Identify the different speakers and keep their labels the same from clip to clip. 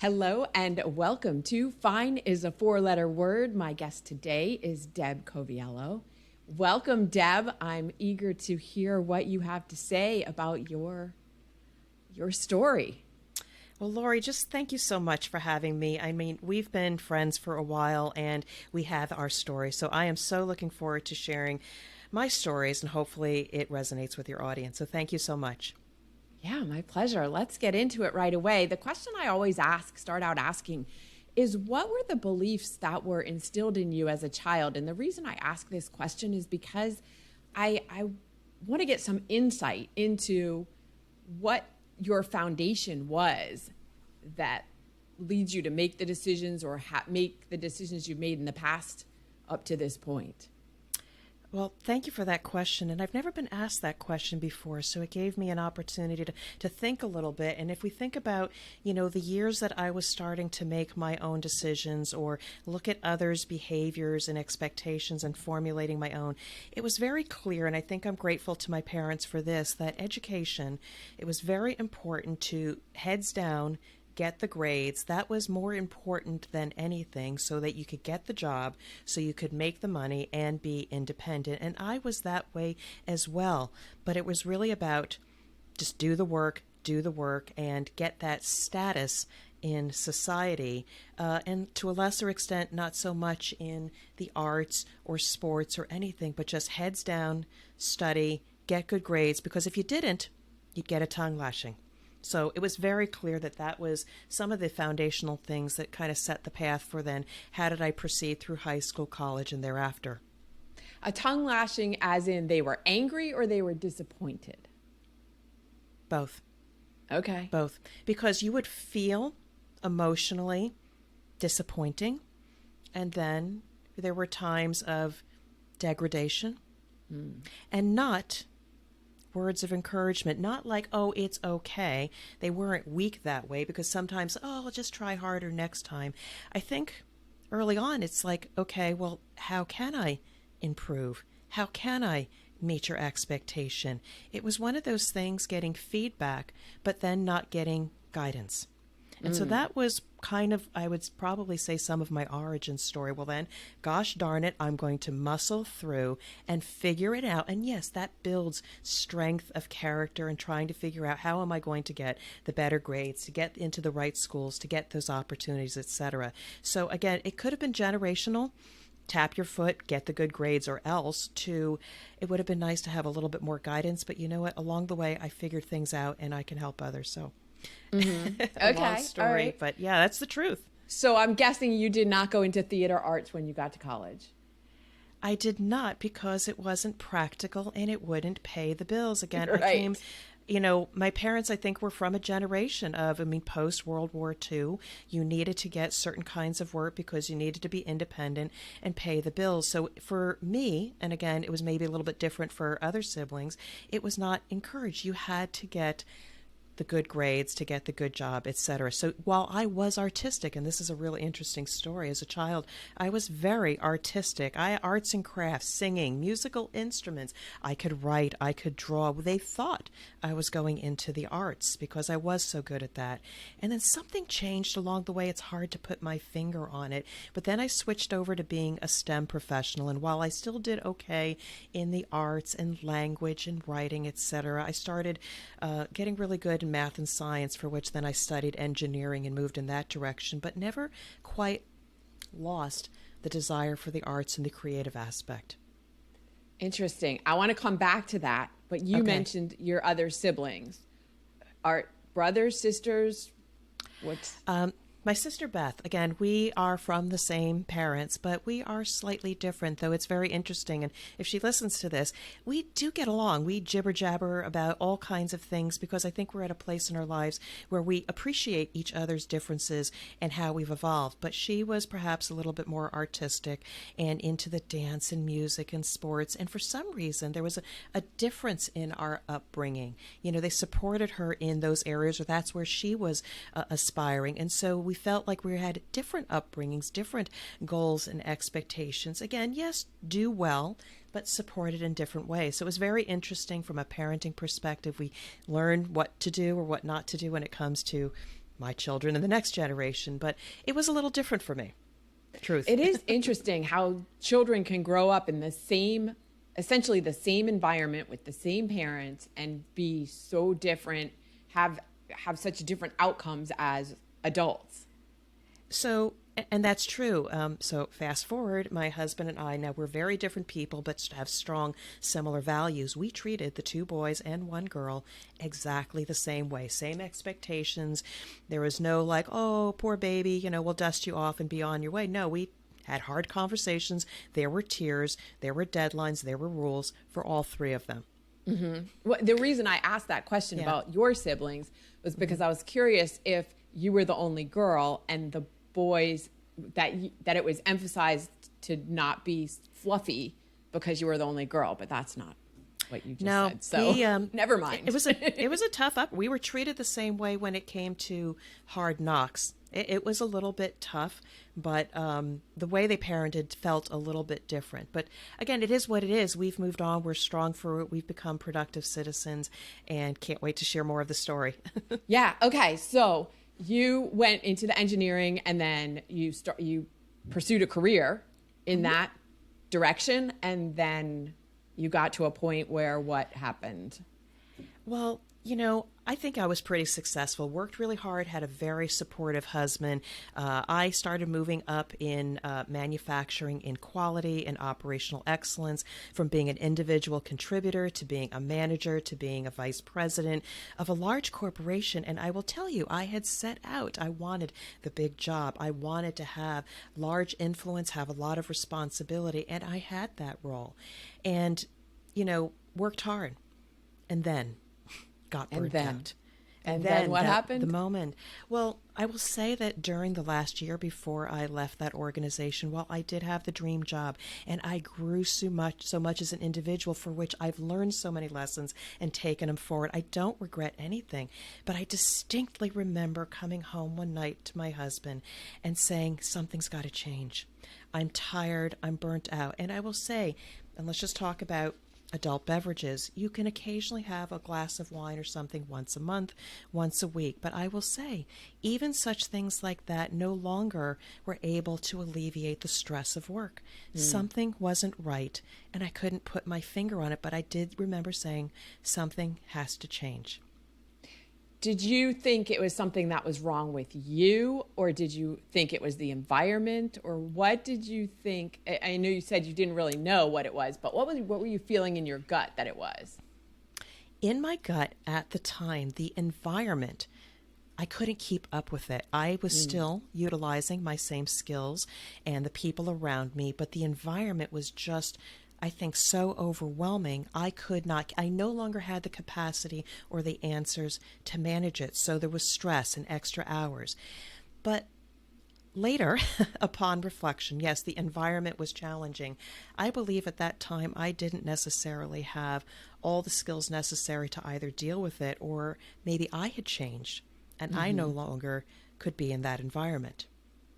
Speaker 1: Hello and welcome to Fine is a Four-Letter Word. My guest today is Deb Coviello. Welcome, Deb. I'm eager to hear what you have to say about your story.
Speaker 2: Well, Lori, just thank you so much for having me. I mean, we've been friends for a while and we have our story. So I am so looking forward to sharing my stories and hopefully it resonates with your audience. So thank you so much.
Speaker 1: Yeah, my pleasure. Let's get into it right away. The question I always start out asking, is what were the beliefs that were instilled in you as a child? And the reason I ask this question is because I want to get some insight into what your foundation was that leads you to make the decisions or make the decisions you've made in the past up to this point.
Speaker 2: Well, thank you for that question. And I've never been asked that question before, so it gave me an opportunity to think a little bit. And if we think about, the years that I was starting to make my own decisions or look at others' behaviors and expectations and formulating my own, it was very clear, and I think I'm grateful to my parents for this, that education, it was very important to heads down, get the grades. That was more important than anything so that you could get the job, so you could make the money and be independent. And I was that way as well. But it was really about just do the work, and get that status in society. And to a lesser extent, not so much in the arts or sports or anything, but just heads down, study, get good grades. Because if you didn't, you'd get a tongue lashing. So it was very clear that that was some of the foundational things that kind of set the path for then how did I proceed through high school, college, and thereafter.
Speaker 1: A tongue lashing as in they were angry or they were disappointed?
Speaker 2: Both.
Speaker 1: Okay.
Speaker 2: Both. Because you would feel emotionally disappointing, and then there were times of degradation and not words of encouragement, not like, oh, it's okay. They weren't weak that way because sometimes, oh, I'll just try harder next time. I think early on it's like, okay, well, how can I improve? How can I meet your expectation? It was one of those things, getting feedback, but then not getting guidance. And so that was kind of, I would probably say, some of my origin story. Well, then, gosh darn it, I'm going to muscle through and figure it out. And yes, that builds strength of character and trying to figure out how am I going to get the better grades, to get into the right schools, to get those opportunities, etc. So again, it could have been generational. Tap your foot, get the good grades, or else to, it would have been nice to have a little bit more guidance. But you know what? Along the way, I figured things out and I can help others. So
Speaker 1: Okay.
Speaker 2: long story,
Speaker 1: all right.
Speaker 2: but yeah, that's the truth.
Speaker 1: So I'm guessing you did not go into theater arts when you got to college.
Speaker 2: I did not because it wasn't practical and it wouldn't pay the bills. Again,
Speaker 1: Right.
Speaker 2: I came, my parents, I think, were from a generation of, post World War II, you needed to get certain kinds of work because you needed to be independent and pay the bills. So for me, and again, it was maybe a little bit different for other siblings, it was not encouraged. You had to get the good grades to get the good job, etc. So while I was artistic, and this is a really interesting story, as a child, I was very artistic. Arts and crafts, singing, musical instruments. I could write, I could draw. They thought I was going into the arts because I was so good at that. And then something changed along the way. It's hard to put my finger on it. But then I switched over to being a STEM professional. And while I still did okay in the arts and language and writing, etc., I started getting really good in math and science, for which then I studied engineering and moved in that direction, but never quite lost the desire for the arts and the creative aspect.
Speaker 1: Interesting. I want to come back to that, but you mentioned your other siblings. Are brothers, sisters? What's
Speaker 2: My sister Beth, again, we are from the same parents, but we are slightly different, though it's very interesting. And if she listens to this, we do get along. We jibber jabber about all kinds of things because I think we're at a place in our lives where we appreciate each other's differences and how we've evolved. But she was perhaps a little bit more artistic and into the dance and music and sports. And for some reason, there was a difference in our upbringing. They supported her in those areas, or that's where she was aspiring. And so we felt like we had different upbringings, different goals and expectations. Again, yes, do well, but supported in different ways. So it was very interesting from a parenting perspective. We learned what to do or what not to do when it comes to my children and the next generation, but it was a little different for me. Truth.
Speaker 1: It is interesting how children can grow up in the same, essentially the same environment with the same parents and be so different, have such different outcomes as adults.
Speaker 2: So, and that's true. So fast forward, my husband and I, now we're very different people, but have strong, similar values. We treated the 2 boys and 1 girl exactly the same way, same expectations. There was no like, oh, poor baby, we'll dust you off and be on your way. No, we had hard conversations. There were tears, there were deadlines, there were rules for all 3 of them.
Speaker 1: Mm-hmm. Well, the reason I asked that question about your siblings was because I was curious if you were the only girl and the boys that it was emphasized to not be fluffy because you were the only girl, but that's not what you just said. So never mind.
Speaker 2: It was a tough up. We were treated the same way when it came to hard knocks. It was a little bit tough, but the way they parented felt a little bit different. But again, it is what it is. We've moved on. We're strong for it. We've become productive citizens, and can't wait to share more of the story.
Speaker 1: Yeah. Okay. So you went into the engineering, and then you pursued a career in that direction, and then you got to a point where what happened?
Speaker 2: Well, I think I was pretty successful, worked really hard, had a very supportive husband. I started moving up in manufacturing in quality and operational excellence, from being an individual contributor to being a manager to being a vice president of a large corporation. And I will tell you, I had set out. I wanted the big job. I wanted to have large influence, have a lot of responsibility, and I had that role. And, worked hard. And then got burned out.
Speaker 1: And then what happened?
Speaker 2: The moment. Well, I will say that during the last year before I left that organization, while I did have the dream job and I grew so much as an individual, for which I've learned so many lessons and taken them forward, I don't regret anything. But I distinctly remember coming home one night to my husband and saying, something's got to change. I'm tired. I'm burnt out. And I will say, and let's just talk about adult beverages. You can occasionally have a glass of wine or something once a month, once a week. But I will say, even such things like that no longer were able to alleviate the stress of work. Something wasn't right, and I couldn't put my finger on it, but I did remember saying, something has to change.
Speaker 1: Did you think it was something that was wrong with you, or did you think it was the environment, or what did you think? I know you said you didn't really know what it was, but what were you feeling in your gut that it was?
Speaker 2: In my gut at the time, the environment, I couldn't keep up with it. I was still utilizing my same skills and the people around me, but the environment was just, I think, so overwhelming. I no longer had the capacity or the answers to manage it. So there was stress and extra hours. But later, upon reflection, yes, the environment was challenging. I believe at that time I didn't necessarily have all the skills necessary to either deal with it, or maybe I had changed and I no longer could be in that environment.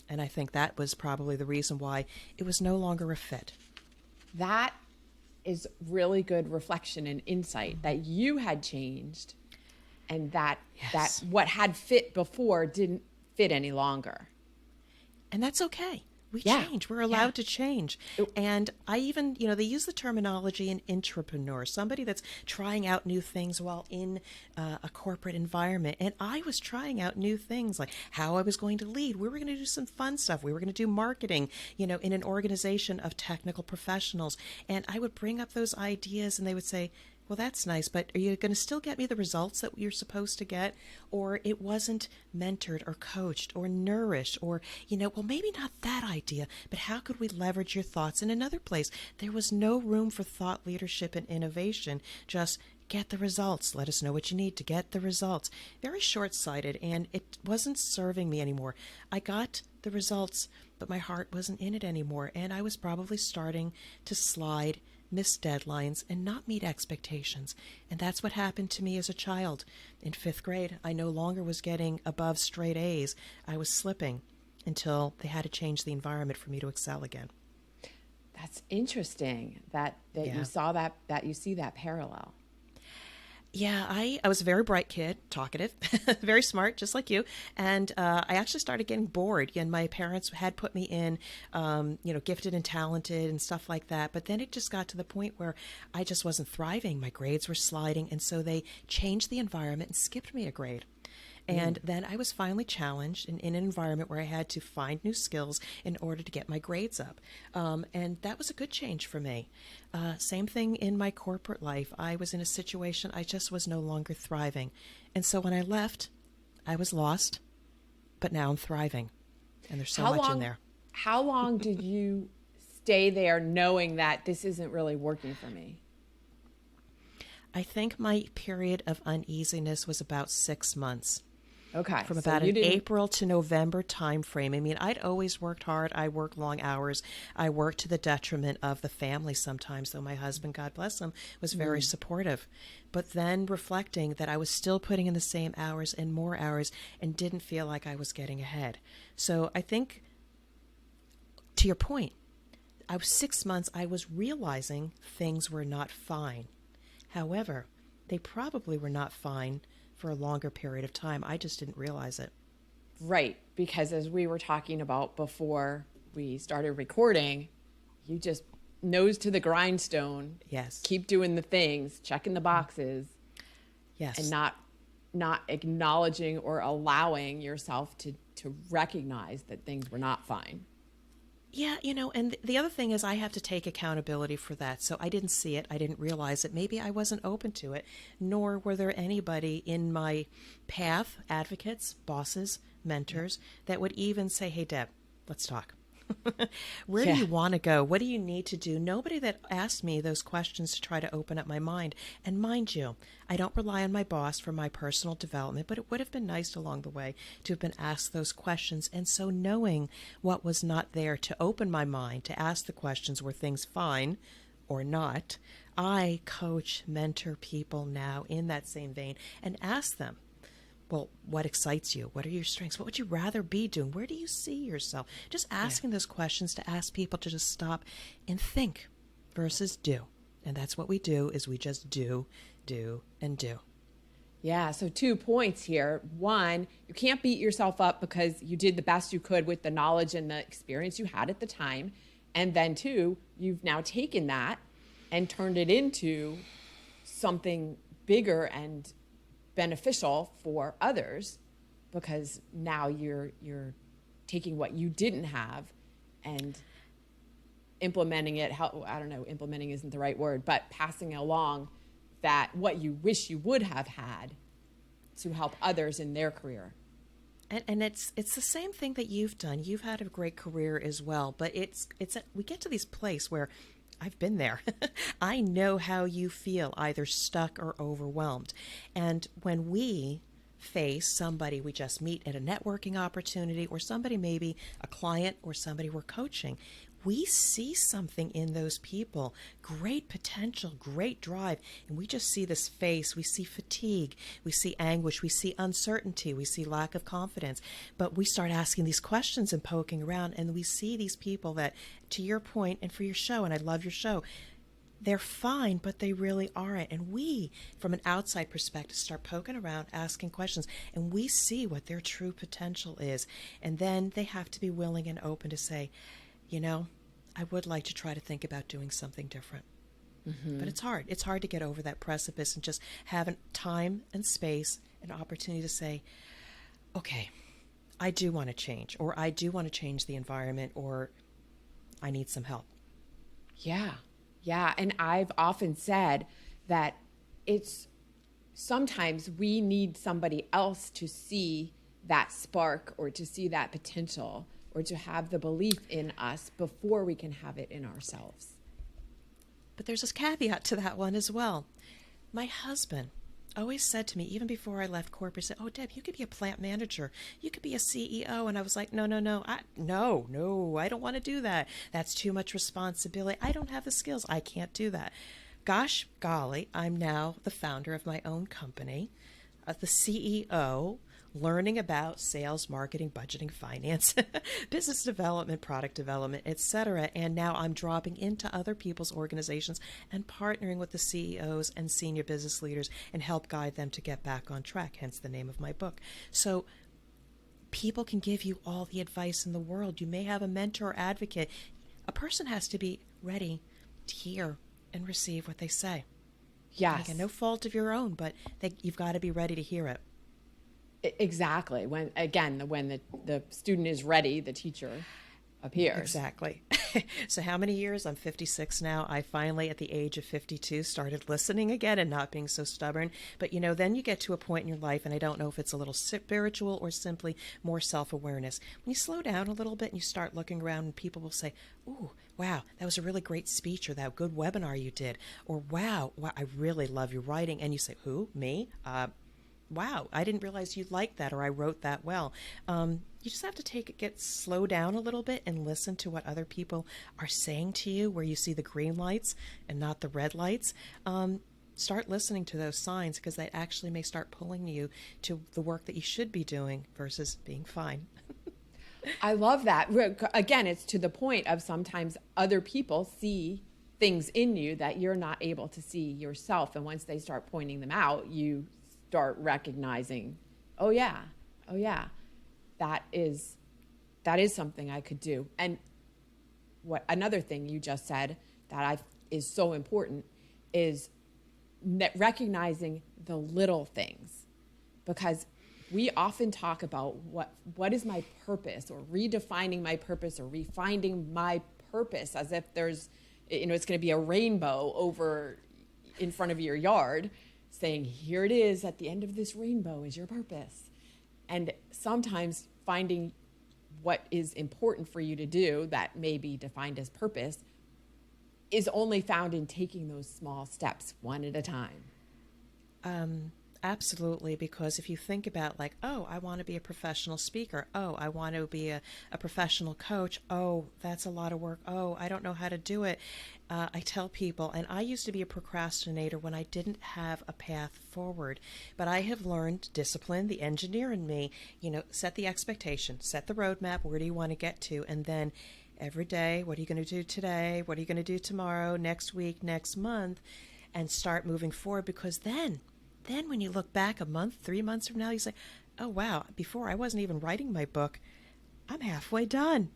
Speaker 2: And I think that was probably the reason why it was no longer a fit.
Speaker 1: That is really good reflection and insight that you had changed, and that what had fit before didn't fit any longer.
Speaker 2: And that's okay. We change. We're allowed to change. And I even, they use the terminology an intrapreneur, somebody that's trying out new things while in a corporate environment. And I was trying out new things, like how I was going to lead. We were going to do some fun stuff. We were going to do marketing, in an organization of technical professionals. And I would bring up those ideas and they would say, well, that's nice, but are you going to still get me the results that you're supposed to get? Or it wasn't mentored or coached or nourished, or, well, maybe not that idea, but how could we leverage your thoughts in another place? There was no room for thought leadership and innovation. Just get the results. Let us know what you need to get the results. Very short-sighted, and it wasn't serving me anymore. I got the results, but my heart wasn't in it anymore, and I was probably starting to slide, miss deadlines, and not meet expectations. And that's what happened to me as a child. In 5th grade, I no longer was getting above straight A's. I was slipping until they had to change the environment for me to excel again.
Speaker 1: That's interesting that you saw that you see that parallel.
Speaker 2: Yeah, I was a very bright kid, talkative, very smart, just like you. And I actually started getting bored. And my parents had put me in, gifted and talented and stuff like that. But then it just got to the point where I just wasn't thriving. My grades were sliding. And so they changed the environment and skipped me a grade. And then I was finally challenged in an environment where I had to find new skills in order to get my grades up. And that was a good change for me. Same thing in my corporate life. I was in a situation I just was no longer thriving. And so when I left, I was lost, but now I'm thriving. And there's so much in there.
Speaker 1: How long did you stay there knowing that this isn't really working for me?
Speaker 2: I think my period of uneasiness was about 6 months.
Speaker 1: Okay.
Speaker 2: From about an April to November time frame. I mean, I'd always worked hard. I worked long hours. I worked to the detriment of the family sometimes, though my husband, God bless him, was very supportive. But then reflecting that I was still putting in the same hours and more hours and didn't feel like I was getting ahead. So I think, to your point, I was 6 months, I was realizing things were not fine. However, they probably were not fine for a longer period of time. I just didn't realize it.
Speaker 1: Right. Because as we were talking about before we started recording, you just nose to the grindstone.
Speaker 2: Yes.
Speaker 1: Keep doing the things, checking the boxes.
Speaker 2: Yes.
Speaker 1: And not acknowledging or allowing yourself to recognize that things were not fine.
Speaker 2: Yeah, and the other thing is I have to take accountability for that. So I didn't see it. I didn't realize it. Maybe I wasn't open to it, nor were there anybody in my path, advocates, bosses, mentors, that would even say, hey, Deb, let's talk. Where do you want to go? What do you need to do? Nobody that asked me those questions to try to open up my mind. And mind you, I don't rely on my boss for my personal development, but it would have been nice along the way to have been asked those questions. And so knowing what was not there to open my mind, to ask the questions, were things fine or not, I coach, mentor people now in that same vein and ask them, well, what excites you? What are your strengths? What would you rather be doing? Where do you see yourself? Just asking those questions to ask people to just stop and think versus do. And that's what we do, is we just do, and do.
Speaker 1: Yeah, so 2 points here. One, you can't beat yourself up because you did the best you could with the knowledge and the experience you had at the time. And then 2, you've now taken that and turned it into something bigger and beneficial for others, because now you're taking what you didn't have and implementing it. Implementing isn't the right word, but passing along that what you wish you would have had to help others in their career.
Speaker 2: And it's the same thing that you've done. You've had a great career as well, but we get to this place where I've been there. I know how you feel, either stuck or overwhelmed. And when we face somebody we just meet at a networking opportunity, or somebody, maybe a client or somebody we're coaching, we see something in those people, great potential, great drive, and we just see this face. We see fatigue, we see anguish, we see uncertainty, we see lack of confidence. But we start asking these questions and poking around, and we see these people that, to your point, and for your show, and I love your show, they're fine, but they really aren't. And we, from an outside perspective, start poking around, asking questions, and we see what their true potential is. And then they have to be willing and open to say, I would like to try to think about doing something different. Mm-hmm. But it's hard. It's hard to get over that precipice and just have time and space and opportunity to say, okay, I do want to change, or I do want to change the environment, or I need some help.
Speaker 1: Yeah. Yeah. And I've often said that it's sometimes we need somebody else to see that spark, or to see that potential, or to have the belief in us before we can have it in ourselves.
Speaker 2: But there's this caveat to that one as well. My husband always said to me, even before I left corporate, he said, oh, Deb, you could be a plant manager. You could be a CEO. And I was like, no, I don't want to do that. That's too much responsibility. I don't have the skills. I can't do that. Gosh, golly, I'm now the founder of my own company, the CEO, learning about sales, marketing, budgeting, finance, business development, product development, etc. And now I'm dropping into other people's organizations and partnering with the CEOs and senior business leaders and help guide them to get back on track, hence the name of my book. So people can give you all the advice in the world. You may have a mentor or advocate. A person has to be ready to hear and receive what they say.
Speaker 1: Yes.
Speaker 2: Again, no fault of your own, but you've got to be ready to hear it.
Speaker 1: Exactly. When the student is ready, the teacher appears.
Speaker 2: Exactly. So how many years? I'm 56 now. I finally, at the age of 52, started listening again and not being so stubborn. But, then you get to a point in your life, and I don't know if it's a little spiritual or simply more self-awareness. When you slow down a little bit and you start looking around, and people will say, ooh, wow, that was a really great speech, or that good webinar you did, or wow, I really love your writing. And you say, who? Me? Wow, I didn't realize you liked that, or I wrote that well. You just have to slow down a little bit and listen to what other people are saying to you, where you see the green lights and not the red lights. Start listening to those signs, because they actually may start pulling you to the work that you should be doing versus being fine.
Speaker 1: I love that. Again, it's to the point of sometimes other people see things in you that you're not able to see yourself. And once they start pointing them out, you start recognizing, oh yeah, that is something I could do. And another thing you just said that is so important is recognizing the little things, because we often talk about what is my purpose, or redefining my purpose, or refinding my purpose, as if there's, it's going to be a rainbow over in front of your yard, saying, here it is, at the end of this rainbow is your purpose. And sometimes finding what is important for you to do that may be defined as purpose is only found in taking those small steps one at a time.
Speaker 2: Absolutely, because if you think about like, oh, I want to be a professional speaker. Oh, I want to be a professional coach. Oh, that's a lot of work. Oh, I don't know how to do it. I tell people, and I used to be a procrastinator when I didn't have a path forward, but I have learned discipline, the engineer in me, set the expectation, set the roadmap. Where do you want to get to? And then every day, what are you going to do today? What are you going to do tomorrow, next week, next month? And start moving forward, because then when you look back a month, 3 months from now, you say, oh, wow, before I wasn't even writing my book. I'm halfway done.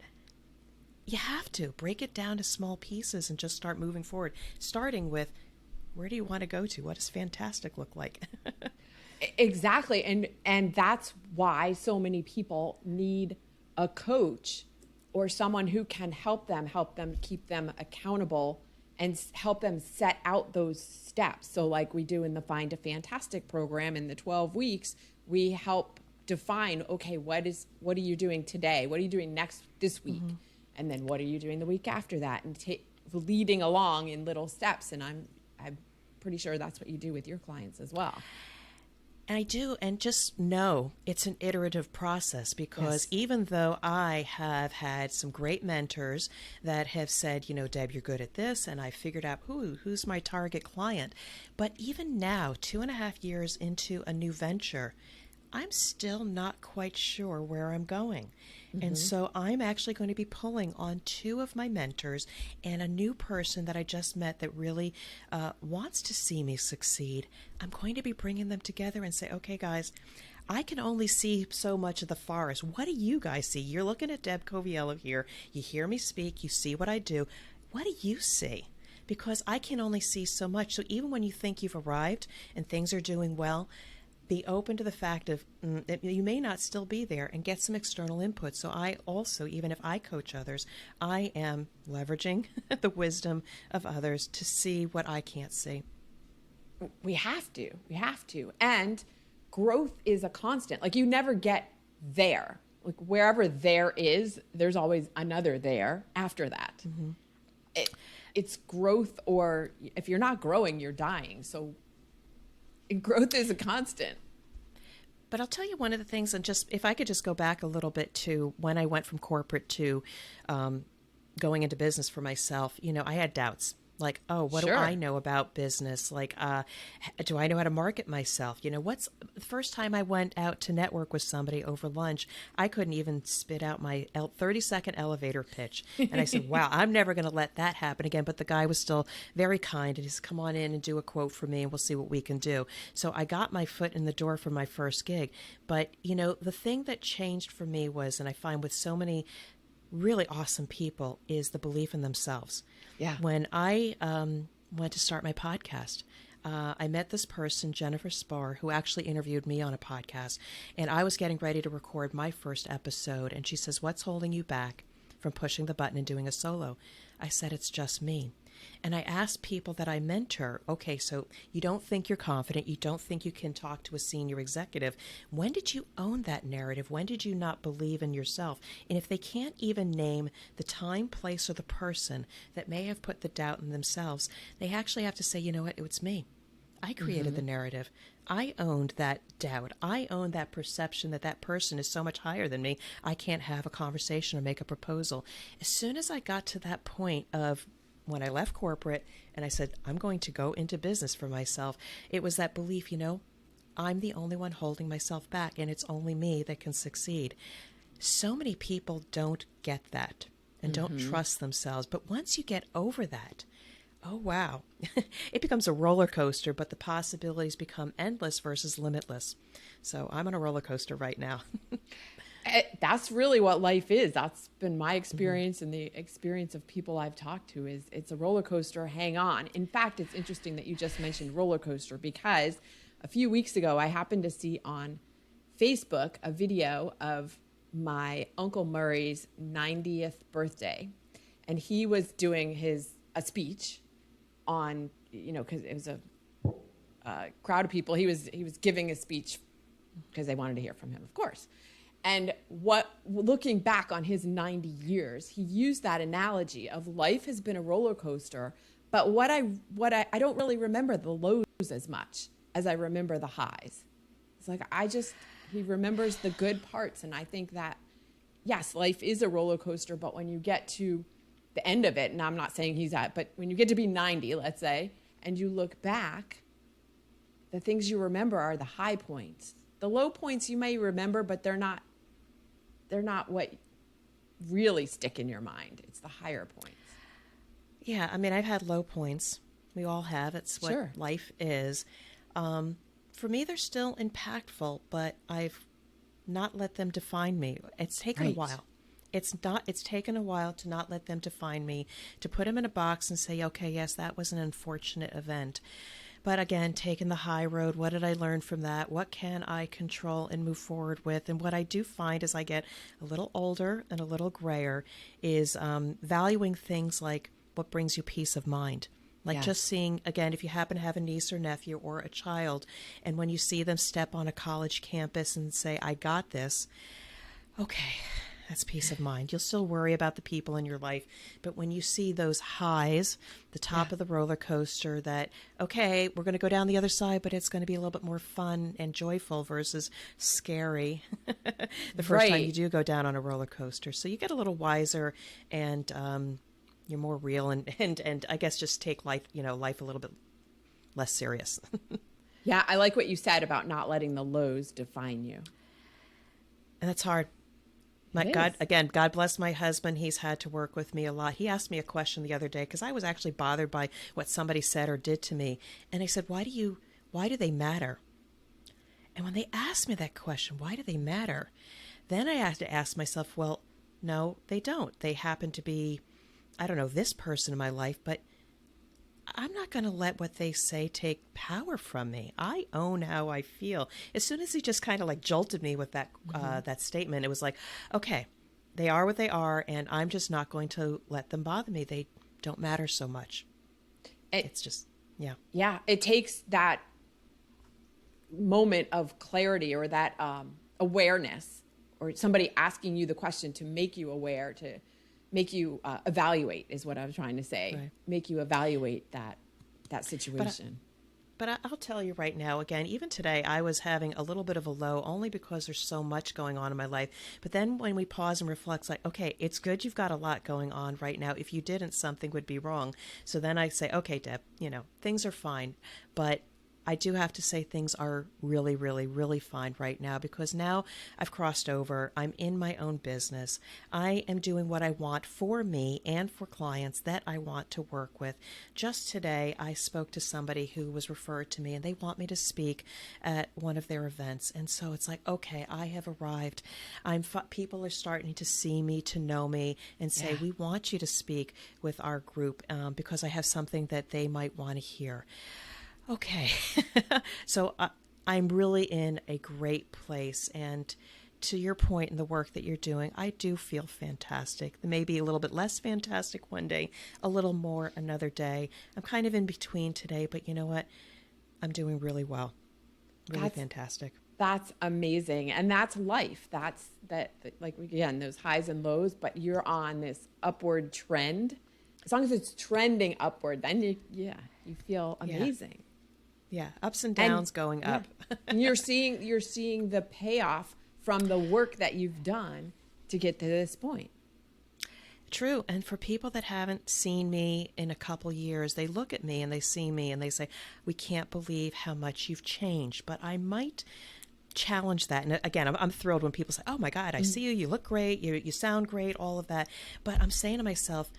Speaker 2: You have to break it down to small pieces and just start moving forward, starting with, where do you want to go to? What does fantastic look like?
Speaker 1: Exactly. And that's why so many people need a coach or someone who can help them keep them accountable and help them set out those steps. So like we do in the Find a Fantastic program, in the 12 weeks, we help define, okay, what are you doing today? What are you doing this week? Mm-hmm. And then what are you doing the week after that? And leading along in little steps. And I'm pretty sure that's what you do with your clients as well.
Speaker 2: And I do, and just know it's an iterative process, because even though I have had some great mentors that have said, Deb, you're good at this, and I figured out who's my target client. But even now, 2.5 years into a new venture, I'm still not quite sure where I'm going. Mm-hmm. And so I'm actually going to be pulling on 2 of my mentors and a new person that I just met that really wants to see me succeed. I'm going to be bringing them together and say, okay, guys, I can only see so much of the forest. What do you guys see? You're looking at Deb Coviello here. You hear me speak. You see what I do. What do you see? Because I can only see so much. So even when you think you've arrived and things are doing well, be open to the fact of that you may not still be there, and get some external input. So I also, even if I coach others, I am leveraging the wisdom of others to see what I can't see.
Speaker 1: We have to. And growth is a constant. Like, you never get there. Like, wherever there is, there's always another there after that. Mm-hmm. It's growth, or if you're not growing, you're dying. So growth is a constant.
Speaker 2: But I'll tell you one of the things, and just if I could just go back a little bit to when I went from corporate to going into business for myself, I had doubts. Like, oh, what do
Speaker 1: Sure.
Speaker 2: I know about business? Like, do I know how to market myself? What's the first time I went out to network with somebody over lunch, I couldn't even spit out my 30-second elevator pitch. And I said, wow, I'm never going to let that happen again. But the guy was still very kind. And he said, come on in and do a quote for me and we'll see what we can do. So I got my foot in the door for my first gig. But, the thing that changed for me was, and I find with so many really awesome people, is the belief in themselves.
Speaker 1: Yeah.
Speaker 2: When I went to start my podcast, I met this person, Jennifer Spar, who actually interviewed me on a podcast. And I was getting ready to record my first episode. And she says, what's holding you back from pushing the button and doing a solo? I said, it's just me. And I asked people that I mentor, okay, so you don't think you're confident, you don't think you can talk to a senior executive. When did you own that narrative? When did you not believe in yourself? And if they can't even name the time, place, or the person that may have put the doubt in themselves, they actually have to say, you know what, it's me. I created the narrative. I owned that doubt. I owned that perception that that person is so much higher than me, I can't have a conversation or make a proposal. As soon as I got to that point of when I left corporate and I said, I'm going to go into business for myself, it was that belief, I'm the only one holding myself back and it's only me that can succeed. So many people don't get that and don't trust themselves. But once you get over that, oh, wow, it becomes a roller coaster, but the possibilities become endless versus limitless. So I'm on a roller coaster right now.
Speaker 1: That's really what life is. That's been my experience and the experience of people I've talked to is it's a roller coaster. Hang on. In fact, it's interesting that you just mentioned roller coaster because a few weeks ago, I happened to see on Facebook a video of my Uncle Murray's 90th birthday. And he was doing a speech on, because it was a crowd of people. He was giving a speech because they wanted to hear from him, of course. And looking back on his 90 years, he used that analogy of life has been a roller coaster, but what I don't really remember the lows as much as I remember the highs. It's like he remembers the good parts, and I think that yes, life is a roller coaster, but when you get to the end of it, and I'm not saying but when you get to be 90, let's say, and you look back, the things you remember are the high points. The low points you may remember, but they're not what really stick in your mind. It's the higher points.
Speaker 2: Yeah, I mean, I've had low points. We all have. It's what
Speaker 1: Sure.
Speaker 2: life is. For me, they're still impactful, but I've not let them define me. It's taken a while. It's taken a while to not let them define me, to put them in a box and say, okay, yes, that was an unfortunate event. But again, taking the high road, what did I learn from that? What can I control and move forward with? And what I do find as I get a little older and a little grayer is valuing things like what brings you peace of mind. Like just seeing, again, if you happen to have a niece or nephew or a child, and when you see them step on a college campus and say, I got this, okay, that's peace of mind. You'll still worry about the people in your life. But when you see those highs, the top of the roller coaster, that, okay, we're going to go down the other side, but it's going to be a little bit more fun and joyful versus scary the first time you do go down on a roller coaster. So you get a little wiser and you're more real and I guess just take life a little bit less serious.
Speaker 1: Yeah, I like what you said about not letting the lows define you.
Speaker 2: And that's hard. God bless my husband. He's had to work with me a lot. He asked me a question the other day because I was actually bothered by what somebody said or did to me. And I said, why do they matter? And when they asked me that question, why do they matter? Then I had to ask myself, well, no, they don't. They happen to be, I don't know, this person in my life, but I'm not going to let what they say take power from me. I own how I feel. As soon as he just kind of like jolted me with that that statement, it was like, okay, they are what they are, and I'm just not going to let them bother me. They don't matter so much. It's just, yeah.
Speaker 1: Yeah, it takes that moment of clarity or that awareness or somebody asking you the question to make you aware, to make you evaluate is what I was trying to say. Right. Make you evaluate that situation.
Speaker 2: But I'll tell you right now, again, even today, I was having a little bit of a low only because there's so much going on in my life. But then when we pause and reflect, it's like, okay, it's good you've got a lot going on right now. If you didn't, something would be wrong. So then I say, okay, Deb, things are fine. But I do have to say things are really, really, really fine right now because now I've crossed over. I'm in my own business. I am doing what I want for me and for clients that I want to work with. Just today, I spoke to somebody who was referred to me and they want me to speak at one of their events. And so it's like, okay, I have arrived. People are starting to see me, to know me and say, we want you to speak with our group because I have something that they might want to hear. Okay. So I'm really in a great place. And to your point in the work that you're doing, I do feel fantastic. Maybe a little bit less fantastic one day, a little more another day. I'm kind of in between today, but you know what? I'm doing really well. Really fantastic.
Speaker 1: That's amazing. And that's life. That's like, again, those highs and lows, but you're on this upward trend. As long as it's trending upward, then you feel amazing.
Speaker 2: Yeah, ups and downs going up.
Speaker 1: And you're seeing the payoff from the work that you've done to get to this point.
Speaker 2: True. And for people that haven't seen me in a couple years, they look at me and they see me and they say, we can't believe how much you've changed. But I might challenge that. And again, I'm thrilled when people say, oh my God, I see you, you look great, you sound great, all of that. But I'm saying to myself,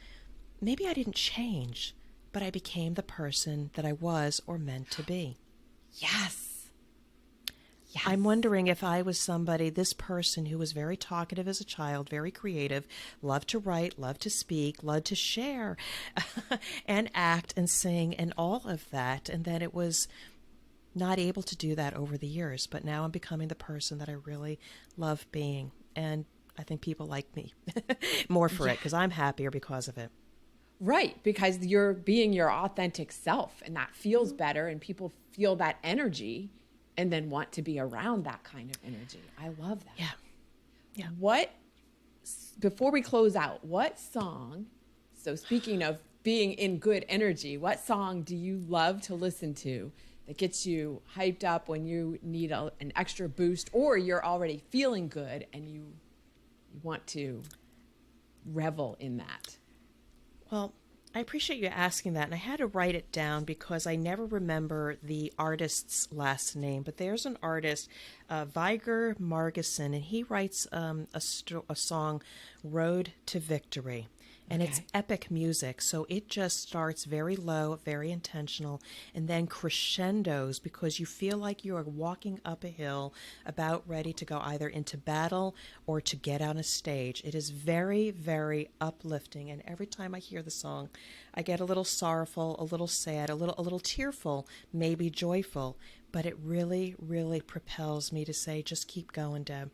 Speaker 2: maybe I didn't change, but I became the person that I was or meant to be.
Speaker 1: Yes.
Speaker 2: I'm wondering if I was this person who was very talkative as a child, very creative, loved to write, loved to speak, loved to share and act and sing and all of that. And then it was not able to do that over the years. But now I'm becoming the person that I really love being. And I think people like me more for it because I'm happier because of it.
Speaker 1: Right, because you're being your authentic self and that feels better and people feel that energy and then want to be around that kind of energy. I love that.
Speaker 2: Yeah.
Speaker 1: Before we close out, what song, so speaking of being in good energy, what song do you love to listen to that gets you hyped up when you need an extra boost or you're already feeling good and you want to revel in that?
Speaker 2: Well, I appreciate you asking that, and I had to write it down because I never remember the artist's last name, but there's an artist, Viger Margison, and he writes a song, Road to Victory. And it's epic music, so it just starts very low, very intentional, and then crescendos because you feel like you are walking up a hill about ready to go either into battle or to get on a stage. It is very, very uplifting, and every time I hear the song, I get a little sorrowful, a little sad, a little tearful, maybe joyful, but it really, really propels me to say, just keep going, Deb.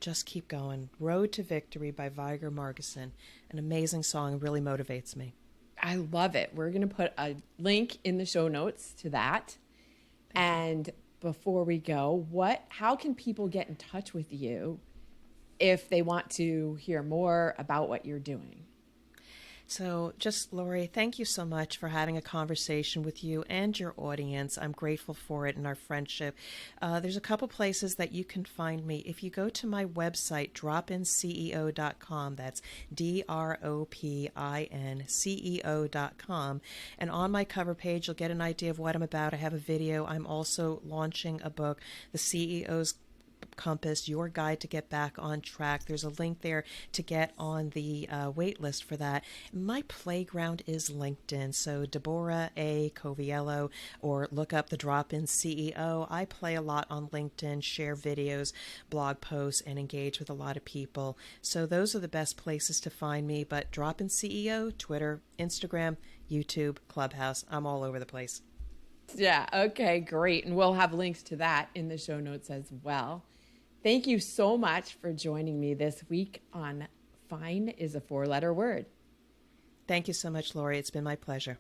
Speaker 2: Just keep going. Road to Victory by Viger Margison. An amazing song, really motivates me.
Speaker 1: I love it. We're going to put a link in the show notes to that. And before we go, how can people get in touch with you if they want to hear more about what you're doing?
Speaker 2: So just, Lori, thank you so much for having a conversation with you and your audience. I'm grateful for it and our friendship. There's a couple places that you can find me. If you go to my website, dropinceo.com, that's DROPINCEO.com, and on my cover page, you'll get an idea of what I'm about. I have a video. I'm also launching a book, The CEO's Compass, Your Guide to Get Back on Track. There's a link there to get on the wait list for that. My playground is LinkedIn, so Deborah A. Coviello, or look up the Drop-In CEO. I play a lot on LinkedIn, share videos, blog posts, and engage with a lot of people. So those are the best places to find me, but Drop-In CEO, Twitter, Instagram, YouTube, Clubhouse, I'm all over the place.
Speaker 1: Yeah, okay, great. And we'll have links to that in the show notes as well. Thank you so much for joining me this week on Fine is a Four-Letter Word.
Speaker 2: Thank you so much, Lori. It's been my pleasure.